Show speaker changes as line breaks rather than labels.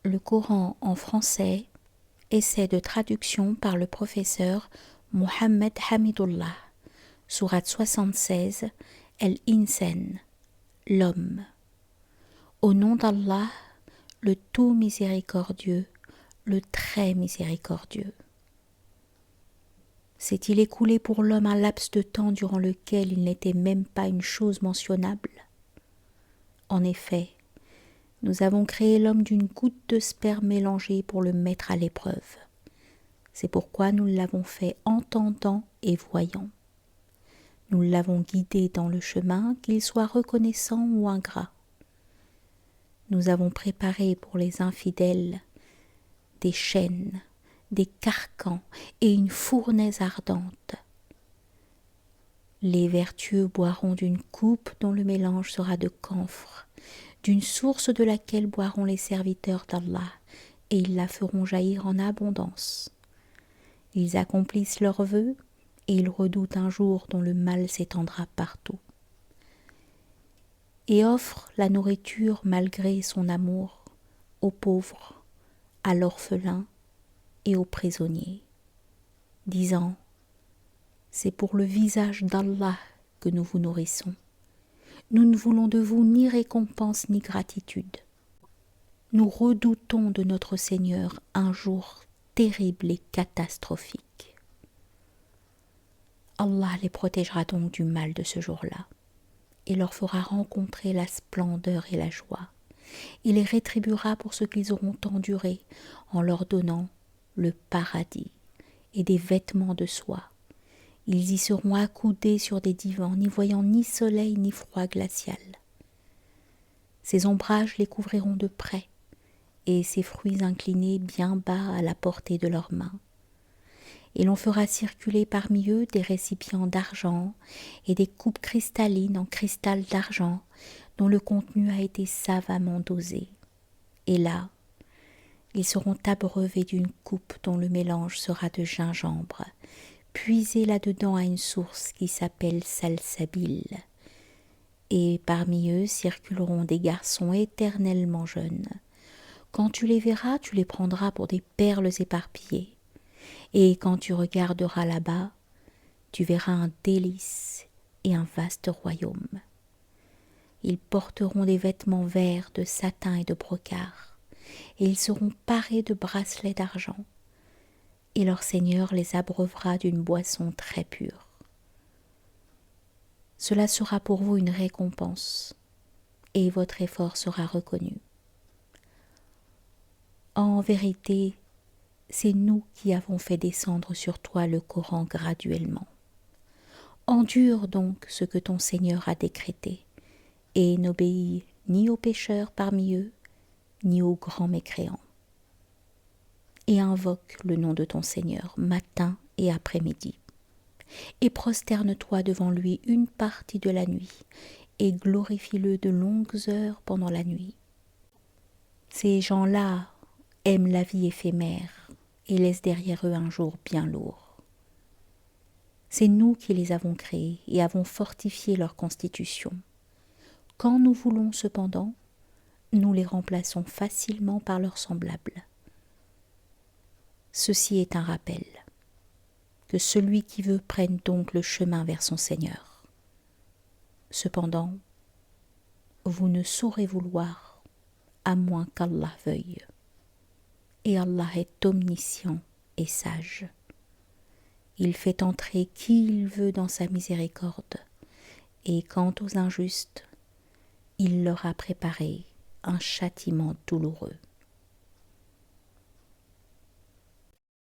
Le Coran en français, essai de traduction par le professeur Mohammed Hamidullah, sourate 76, El-Insan, l'homme. Au nom d'Allah, le tout miséricordieux, le très miséricordieux. S'est-il écoulé pour l'homme un laps de temps durant lequel il n'était même pas une chose mentionnable? En effet, nous avons créé l'homme d'une goutte de sperme mélangée pour le mettre à l'épreuve. C'est pourquoi nous l'avons fait entendant et voyant. Nous l'avons guidé dans le chemin, qu'il soit reconnaissant ou ingrat. Nous avons préparé pour les infidèles des chaînes, des carcans et une fournaise ardente. Les vertueux boiront d'une coupe dont le mélange sera de camphre, d'une source de laquelle boiront les serviteurs d'Allah, et ils la feront jaillir en abondance. Ils accomplissent leurs vœux, et ils redoutent un jour dont le mal s'étendra partout. Et offre la nourriture malgré son amour aux pauvres, à l'orphelin et aux prisonniers, disant: c'est pour le visage d'Allah que nous vous nourrissons. Nous ne voulons de vous ni récompense ni gratitude. Nous redoutons de notre Seigneur un jour terrible et catastrophique. Allah les protégera donc du mal de ce jour-là et leur fera rencontrer la splendeur et la joie. Il les rétribuera pour ce qu'ils auront enduré en leur donnant le paradis et des vêtements de soie. Ils y seront accoudés sur des divans, n'y voyant ni soleil ni froid glacial. Ces ombrages les couvriront de près, et ces fruits inclinés bien bas à la portée de leurs mains. Et l'on fera circuler parmi eux des récipients d'argent et des coupes cristallines en cristal d'argent dont le contenu a été savamment dosé. Et là, ils seront abreuvés d'une coupe dont le mélange sera de gingembre, puisé là-dedans à une source qui s'appelle Salsabil. Et parmi eux circuleront des garçons éternellement jeunes. Quand tu les verras, tu les prendras pour des perles éparpillées. Et quand tu regarderas là-bas, tu verras un délice et un vaste royaume. Ils porteront des vêtements verts de satin et de brocart, et ils seront parés de bracelets d'argent, et leur Seigneur les abreuvera d'une boisson très pure. Cela sera pour vous une récompense, et votre effort sera reconnu. En vérité, c'est nous qui avons fait descendre sur toi le Coran graduellement. Endure donc ce que ton Seigneur a décrété, et n'obéis ni aux pécheurs parmi eux, ni aux grands mécréants. Et invoque le nom de ton Seigneur matin et après-midi, et prosterne-toi devant lui une partie de la nuit, et glorifie-le de longues heures pendant la nuit. Ces gens-là aiment la vie éphémère et laissent derrière eux un jour bien lourd. C'est nous qui les avons créés et avons fortifié leur constitution. Quand nous voulons cependant, nous les remplaçons facilement par leurs semblables. Ceci est un rappel, que celui qui veut prenne donc le chemin vers son Seigneur. Cependant, vous ne saurez vouloir, à moins qu'Allah veuille. Et Allah est omniscient et sage. Il fait entrer qui il veut dans sa miséricorde, et quant aux injustes, il leur a préparé un châtiment douloureux.